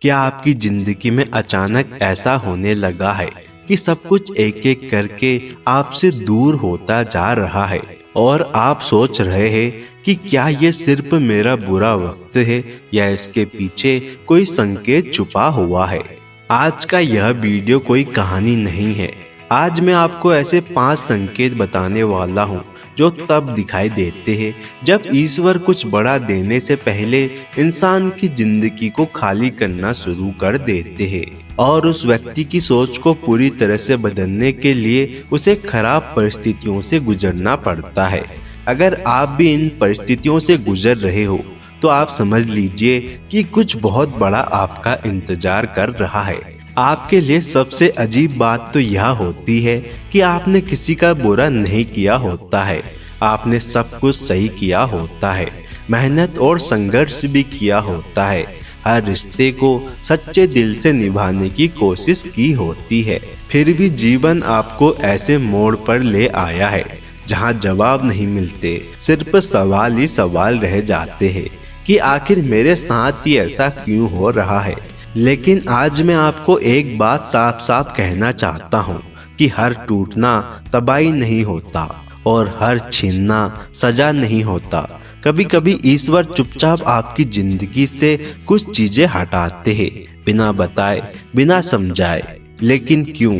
क्या आपकी जिंदगी में अचानक ऐसा होने लगा है कि सब कुछ एक एक करके आपसे दूर होता जा रहा है और आप सोच रहे हैं कि क्या ये सिर्फ मेरा बुरा वक्त है या इसके पीछे कोई संकेत छुपा हुआ है। आज का यह वीडियो कोई कहानी नहीं है। आज मैं आपको ऐसे 5 संकेत बताने वाला हूँ जो तब दिखाई देते हैं जब ईश्वर कुछ बड़ा देने से पहले इंसान की जिंदगी को खाली करना शुरू कर देते हैं और उस व्यक्ति की सोच को पूरी तरह से बदलने के लिए उसे खराब परिस्थितियों से गुजरना पड़ता है। अगर आप भी इन परिस्थितियों से गुजर रहे हो तो आप समझ लीजिए कि कुछ बहुत बड़ा आपका इंतजार कर रहा है। आपके लिए सबसे अजीब बात तो यह होती है कि आपने किसी का बुरा नहीं किया होता है, आपने सब कुछ सही किया होता है, मेहनत और संघर्ष भी किया होता है, हर रिश्ते को सच्चे दिल से निभाने की कोशिश की होती है। फिर भी जीवन आपको ऐसे मोड़ पर ले आया है जहां जवाब नहीं मिलते, सिर्फ सवाल ही सवाल रह जाते हैं कि आखिर मेरे साथ ही ऐसा क्यों हो रहा है। लेकिन आज मैं आपको एक बात साफ साफ कहना चाहता हूँ कि हर टूटना तबाही नहीं होता और हर छीनना सजा नहीं होता। कभी कभी ईश्वर चुपचाप आपकी जिंदगी से कुछ चीजें हटाते हैं, बिना बताए, बिना समझाए। लेकिन क्यों?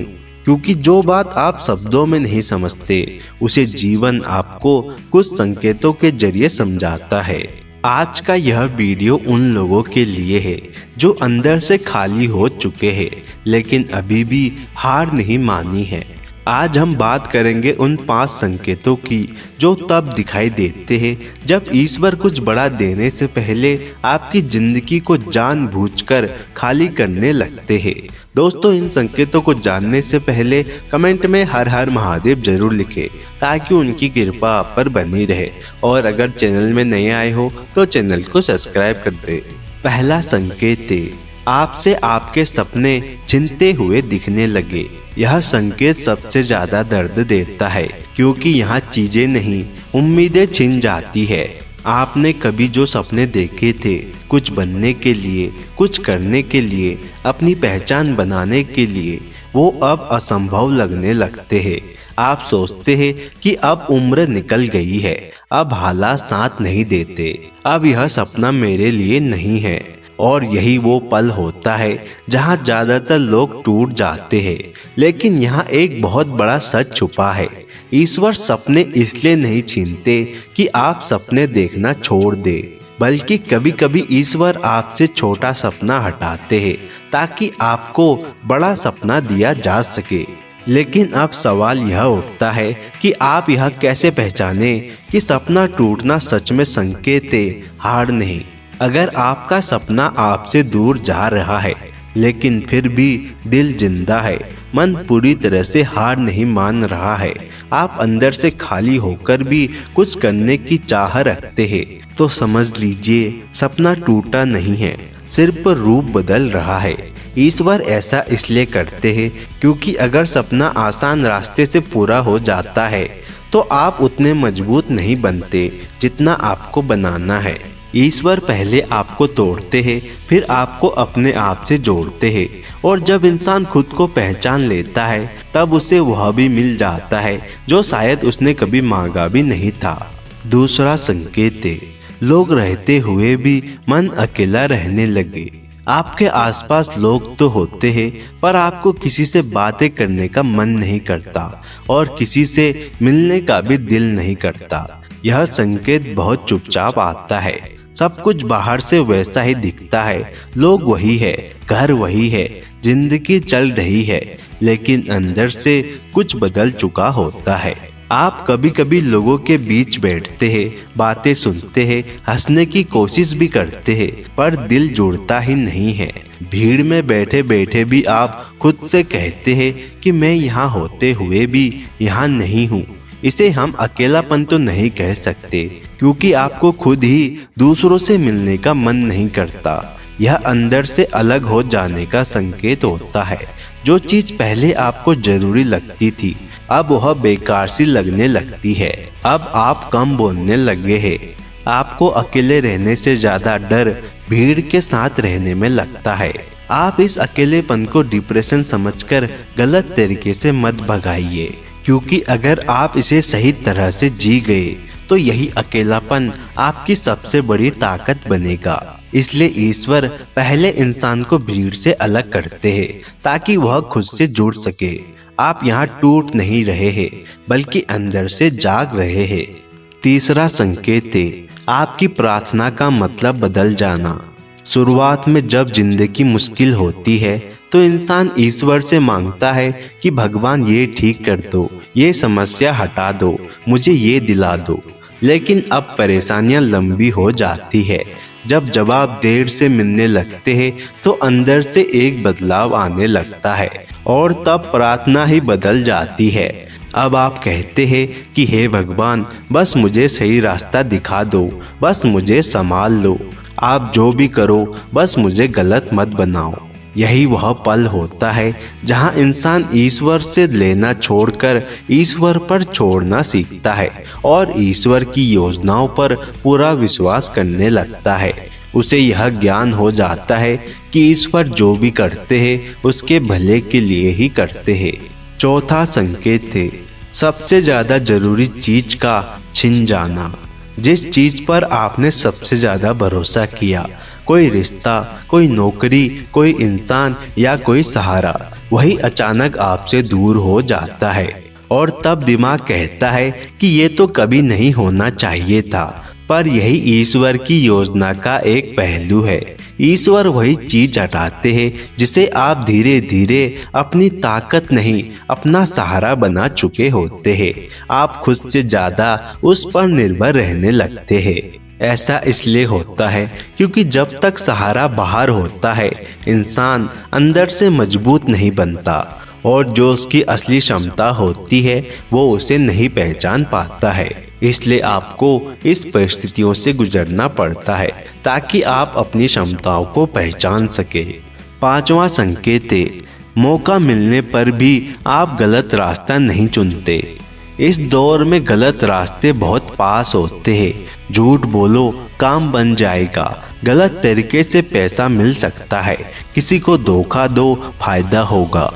क्योंकि जो बात आप शब्दों में नहीं समझते उसे जीवन आपको कुछ संकेतों के जरिए समझाता है। आज का यह वीडियो उन लोगों के लिए है जो अंदर से खाली हो चुके हैं लेकिन अभी भी हार नहीं मानी है। आज हम बात करेंगे उन 5 संकेतों की जो तब दिखाई देते हैं जब ईश्वर कुछ बड़ा देने से पहले आपकी जिंदगी को जानबूझकर खाली करने लगते हैं। दोस्तों, इन संकेतों को जानने से पहले कमेंट में हर हर महादेव जरूर लिखें ताकि उनकी कृपा आप पर बनी रहे, और अगर चैनल में नए आए हो तो चैनल को सब्सक्राइब कर दे। पहला संकेत है, आपसे आपके सपने छिनते हुए दिखने लगे। यह संकेत सबसे ज्यादा दर्द देता है क्योंकि यहाँ चीजें नहीं, उम्मीदें छिन जाती है। आपने कभी जो सपने देखे थे कुछ बनने के लिए, कुछ करने के लिए, अपनी पहचान बनाने के लिए, वो अब असंभव लगने लगते हैं। आप सोचते हैं कि अब उम्र निकल गई है, अब हालात साथ नहीं देते, अब यह सपना मेरे लिए नहीं है। और यही वो पल होता है जहां ज्यादातर लोग टूट जाते हैं। लेकिन यहाँ एक बहुत बड़ा सच छुपा है, ईश्वर सपने इसलिए नहीं छीनते कि आप सपने देखना छोड़ दे, बल्कि कभी कभी ईश्वर आपसे छोटा सपना हटाते हैं ताकि आपको बड़ा सपना दिया जा सके। लेकिन अब सवाल यह उठता है कि आप यह कैसे पहचाने कि सपना टूटना सच में संकेत है, हार नहीं। अगर आपका सपना आपसे दूर जा रहा है लेकिन फिर भी दिल जिंदा है, मन पूरी तरह से हार नहीं मान रहा है, आप अंदर से खाली होकर भी कुछ करने की चाह रखते हैं, तो समझ लीजिए सपना टूटा नहीं है, सिर्फ रूप बदल रहा है। ईश्वर ऐसा इसलिए करते हैं क्योंकि अगर सपना आसान रास्ते से पूरा हो जाता है तो आप उतने मजबूत नहीं बनते जितना आपको बनाना है। ईश्वर पहले आपको तोड़ते हैं, फिर आपको अपने आप से जोड़ते हैं, और जब इंसान खुद को पहचान लेता है तब उसे वह भी मिल जाता है जो शायद उसने कभी मांगा भी नहीं था। दूसरा संकेत है, लोग रहते हुए भी मन अकेला रहने लगे। आपके आसपास लोग तो होते हैं पर आपको किसी से बातें करने का मन नहीं करता और किसी से मिलने का भी दिल नहीं करता। यह संकेत बहुत चुपचाप आता है। सब कुछ बाहर से वैसा ही दिखता है, लोग वही है, घर वही है, जिंदगी चल रही है, लेकिन अंदर से कुछ बदल चुका होता है। आप कभी कभी लोगों के बीच बैठते हैं, बातें सुनते हैं, हंसने की कोशिश भी करते हैं, पर दिल जुड़ता ही नहीं है। भीड़ में बैठे बैठे भी आप खुद से कहते हैं कि मैं यहाँ होते हुए भी यहाँ नहीं हूँ। इसे हम अकेलापन तो नहीं कह सकते क्योंकि आपको खुद ही दूसरों से मिलने का मन नहीं करता। यह अंदर से अलग हो जाने का संकेत होता है। जो चीज पहले आपको जरूरी लगती थी अब वह बेकार सी लगने लगती है। अब आप कम बोलने लगे हैं। आपको अकेले रहने से ज्यादा डर भीड़ के साथ रहने में लगता है। आप इस अकेलेपन को डिप्रेशन समझकर गलत तरीके से मत भगाइए, क्योंकि अगर आप इसे सही तरह से जी गए तो यही अकेलापन आपकी सबसे बड़ी ताकत बनेगा। इसलिए ईश्वर पहले इंसान को भीड़ से अलग करते हैं ताकि वह खुद से जुड़ सके। आप यहाँ टूट नहीं रहे हैं, बल्कि अंदर से जाग रहे हैं। तीसरा संकेत है आपकी प्रार्थना का मतलब बदल जाना। शुरुआत में जब जिंदगी मुश्किल होती है तो इंसान ईश्वर से मांगता है कि भगवान ये ठीक कर दो, ये समस्या हटा दो, मुझे ये दिला दो। लेकिन अब परेशानियां लंबी हो जाती है। जब जवाब देर से मिलने लगते हैं तो अंदर से एक बदलाव आने लगता है और तब प्रार्थना ही बदल जाती है। अब आप कहते हैं कि हे भगवान, बस मुझे सही रास्ता दिखा दो, बस मुझे संभाल लो। आप जो भी करो, बस मुझे गलत मत बनाओ। यही वह पल होता है जहां इंसान ईश्वर से लेना छोड़कर ईश्वर पर छोड़ना सीखता है और ईश्वर की योजनाओं पर पूरा विश्वास करने लगता है। उसे यह ज्ञान हो जाता है कि ईश्वर जो भी करते हैं उसके भले के लिए ही करते हैं। चौथा संकेत है सबसे ज्यादा जरूरी चीज का छिन जाना। जिस चीज पर आपने सबसे ज्यादा भरोसा किया, कोई रिश्ता, कोई नौकरी, कोई इंसान या कोई सहारा, वही अचानक आपसे दूर हो जाता है और तब दिमाग कहता है कि ये तो कभी नहीं होना चाहिए था। पर यही ईश्वर की योजना का एक पहलू है। ईश्वर वही चीज हटाते हैं जिसे आप धीरे धीरे अपनी ताकत नहीं, अपना सहारा बना चुके होते हैं। आप खुद से ज्यादा उस पर निर्भर रहने लगते हैं। ऐसा इसलिए होता है क्योंकि जब तक सहारा बाहर होता है इंसान अंदर से मजबूत नहीं बनता और जो उसकी असली क्षमता होती है वो उसे नहीं पहचान पाता है। इसलिए आपको इस परिस्थितियों से गुजरना पड़ता है ताकि आप अपनी क्षमताओं को पहचान सके। पांचवा संकेत है मौका मिलने पर भी आप गलत रास्ता नहीं चुनते। इस दौर में गलत रास्ते बहुत पास होते हैं। झूठ बोलो, काम बन जाएगा। गलत तरीके से पैसा मिल सकता है। किसी को धोखा दो, फायदा होगा।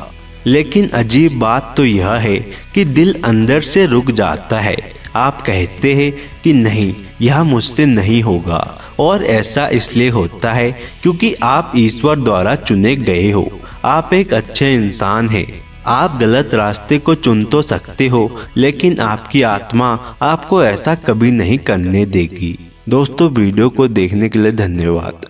लेकिन अजीब बात तो यह है कि दिल अंदर से रुक जाता है। आप कहते हैं कि नहीं, यह मुझसे नहीं होगा। और ऐसा इसलिए होता है क्योंकि आप ईश्वर द्वारा चुने गए हो। आप एक अच्छे इंसान हैं। आप गलत रास्ते को चुन तो सकते हो, लेकिन आपकी आत्मा आपको ऐसा कभी नहीं करने देगी। दोस्तों, वीडियो को देखने के लिए धन्यवाद।